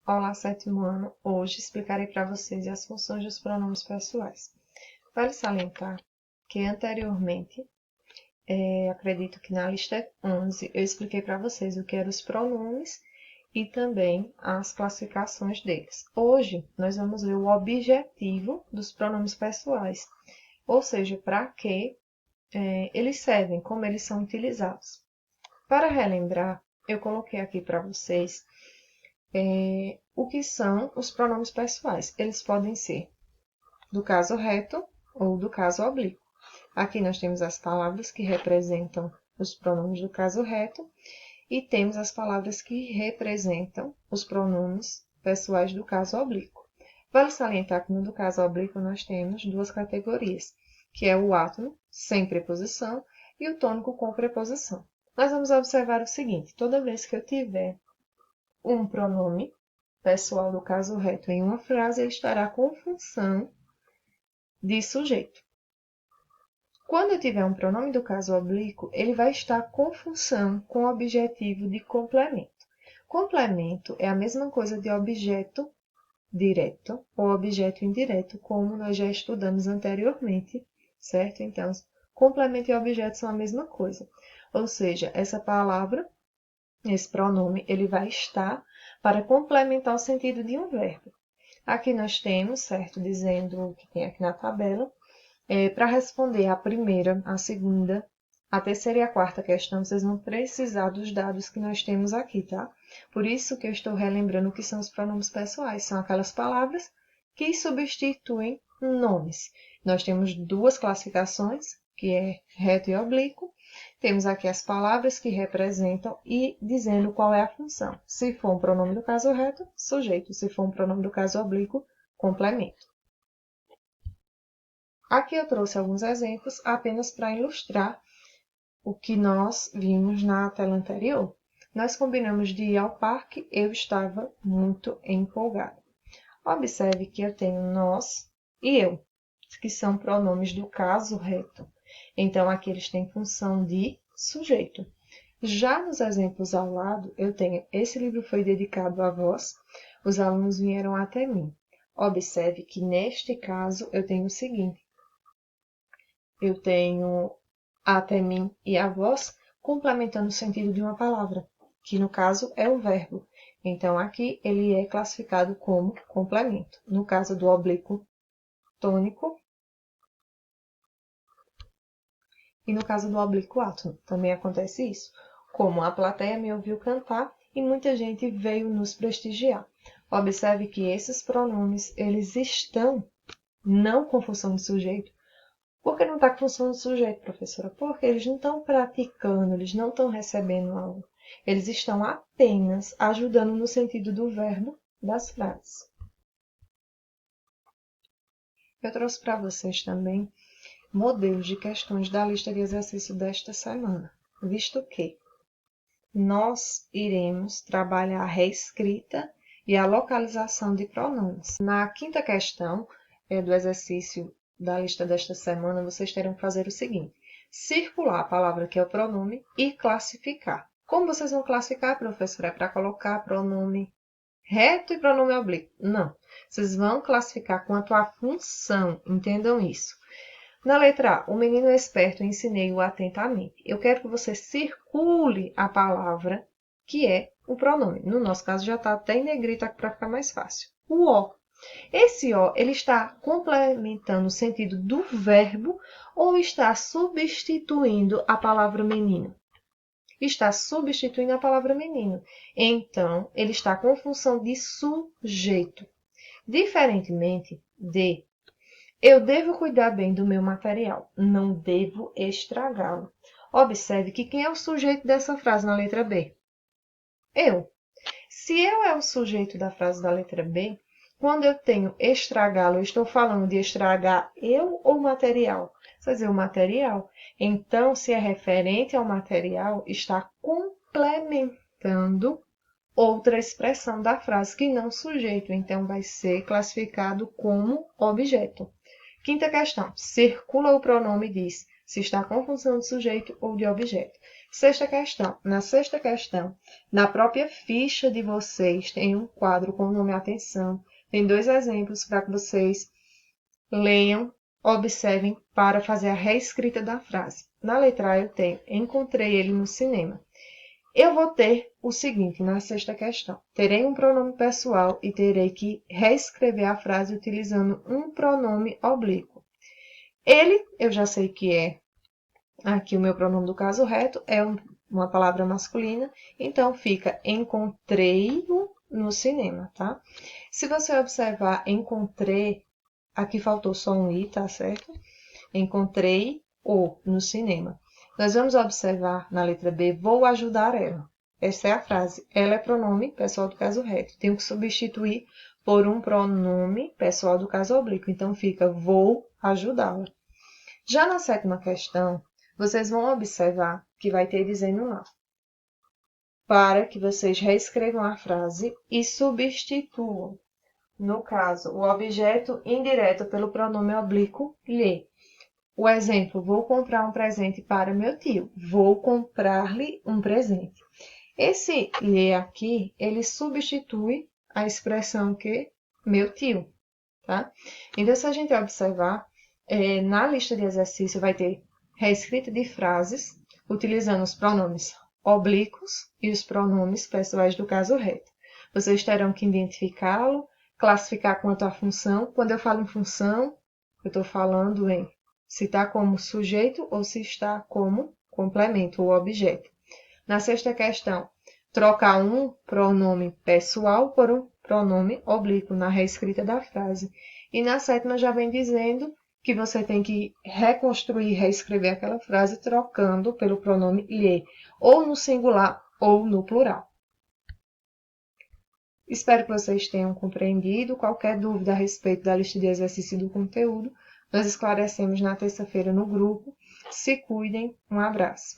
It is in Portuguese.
Olá, sétimo ano. Hoje explicarei para vocês as funções dos pronomes pessoais. Vale salientar que anteriormente, acredito que na lista 11, eu expliquei para vocês o que eram os pronomes e também as classificações deles. Hoje, nós vamos ver o objetivo dos pronomes pessoais, ou seja, para que eles servem, como eles são utilizados. Para relembrar, eu coloquei aqui para vocês o que são os pronomes pessoais. Eles podem ser do caso reto ou do caso oblíquo. Aqui nós temos as palavras que representam os pronomes do caso reto e temos as palavras que representam os pronomes pessoais do caso oblíquo. Vale salientar que no do caso oblíquo nós temos duas categorias, que é o átono sem preposição e o tônico com preposição. Nós vamos observar o seguinte: toda vez que eu tiver um pronome pessoal do caso reto em uma frase, ele estará com função de sujeito. Quando eu tiver um pronome do caso oblíquo, ele vai estar com função com objetivo de complemento. Complemento é a mesma coisa de objeto direto ou objeto indireto, como nós já estudamos anteriormente, certo? Então, complemento e objeto são a mesma coisa. Ou seja, essa palavra, esse pronome, ele vai estar para complementar o sentido de um verbo. Aqui nós temos, certo, dizendo o que tem aqui na tabela. Para responder a primeira, a segunda, a terceira e a quarta questão, vocês vão precisar dos dados que nós temos aqui, tá? Por isso que eu estou relembrando o que são os pronomes pessoais. São aquelas palavras que substituem nomes. Nós temos duas classificações, que é reto e oblíquo. Temos aqui as palavras que representam e dizendo qual é a função. Se for um pronome do caso reto, sujeito. Se for um pronome do caso oblíquo, complemento. Aqui eu trouxe alguns exemplos apenas para ilustrar o que nós vimos na tela anterior. Nós combinamos de ir ao parque, eu estava muito empolgada. Observe que eu tenho nós e eu, que são pronomes do caso reto. Então, aqui eles têm função de sujeito. Já nos exemplos ao lado, eu tenho, esse livro foi dedicado a vós, os alunos vieram até mim. Observe que neste caso eu tenho o seguinte: eu tenho até mim e a vós complementando o sentido de uma palavra, que no caso é o verbo. Então, aqui ele é classificado como complemento. No caso do oblíquo tônico e no caso do oblíquo átono, também acontece isso. Como a plateia me ouviu cantar e muita gente veio nos prestigiar. Observe que esses pronomes, eles estão não com função de sujeito. Por que não está com função de sujeito, professora? Porque eles não estão praticando, eles não estão recebendo algo. Eles estão apenas ajudando no sentido do verbo das frases. Eu trouxe para vocês também modelos de questões da lista de exercício desta semana, visto que nós iremos trabalhar a reescrita e a localização de pronomes. Na quinta questão do exercício da lista desta semana, vocês terão que fazer o seguinte: circular a palavra que é o pronome e classificar. Como vocês vão classificar, professora? É para colocar pronome reto e pronome oblíquo? Não. Vocês vão classificar quanto à função, entendam isso. Na letra A, o menino é esperto, ensinei-o atentamente. Eu quero que você circule a palavra que é o pronome. No nosso caso, já está até em negrito aqui para ficar mais fácil. O O. Esse O, ele está complementando o sentido do verbo ou está substituindo a palavra menino? Está substituindo a palavra menino. Então, ele está com função de sujeito. Diferentemente de eu devo cuidar bem do meu material, não devo estragá-lo. Observe que quem é o sujeito dessa frase na letra B? Eu. Se eu é o sujeito da frase da letra B, quando eu tenho estragá-lo, eu estou falando de estragar eu ou o material? Quer dizer, o material. Então, se é referente ao material, está complementando outra expressão da frase que não sujeito. Então, vai ser classificado como objeto. Quinta questão. Circula o pronome e diz se está com função de sujeito ou de objeto. Sexta questão. Na sexta questão, na própria ficha de vocês, tem um quadro com o nome Atenção. Tem 2 exemplos para que vocês leiam, observem para fazer a reescrita da frase. Na letra A eu tenho, encontrei ele no cinema. Eu vou ter o seguinte na sexta questão. Terei um pronome pessoal e terei que reescrever a frase utilizando um pronome oblíquo. Ele, eu já sei que é aqui o meu pronome do caso reto, é uma palavra masculina, então fica encontrei-o no cinema, tá? Se você observar encontrei, aqui faltou só um i, tá certo? Encontrei-o no cinema. Nós vamos observar na letra B, vou ajudar ela. Essa é a frase. Ela é pronome pessoal do caso reto. Tenho que substituir por um pronome pessoal do caso oblíquo. Então, fica vou ajudá-la. Já na sétima questão, vocês vão observar que vai ter dizendo lá. Para que vocês reescrevam a frase e substituam, no caso, o objeto indireto pelo pronome oblíquo lhe. O exemplo, vou comprar um presente para meu tio. Vou comprar-lhe um presente. Esse lhe aqui, ele substitui a expressão que meu tio, tá? Então, se a gente observar, na lista de exercício vai ter reescrita de frases, utilizando os pronomes oblíquos e os pronomes pessoais do caso reto. Vocês terão que identificá-lo, classificar quanto à função. Quando eu falo em função, eu estou falando em se está como sujeito ou se está como complemento ou objeto. Na sexta questão, trocar um pronome pessoal por um pronome oblíquo na reescrita da frase. E na sétima já vem dizendo que você tem que reconstruir, reescrever aquela frase trocando pelo pronome lhe, ou no singular ou no plural. Espero que vocês tenham compreendido. Qualquer dúvida a respeito da lista de exercício e do conteúdo, nós esclarecemos na terça-feira no grupo. Se cuidem. Um abraço.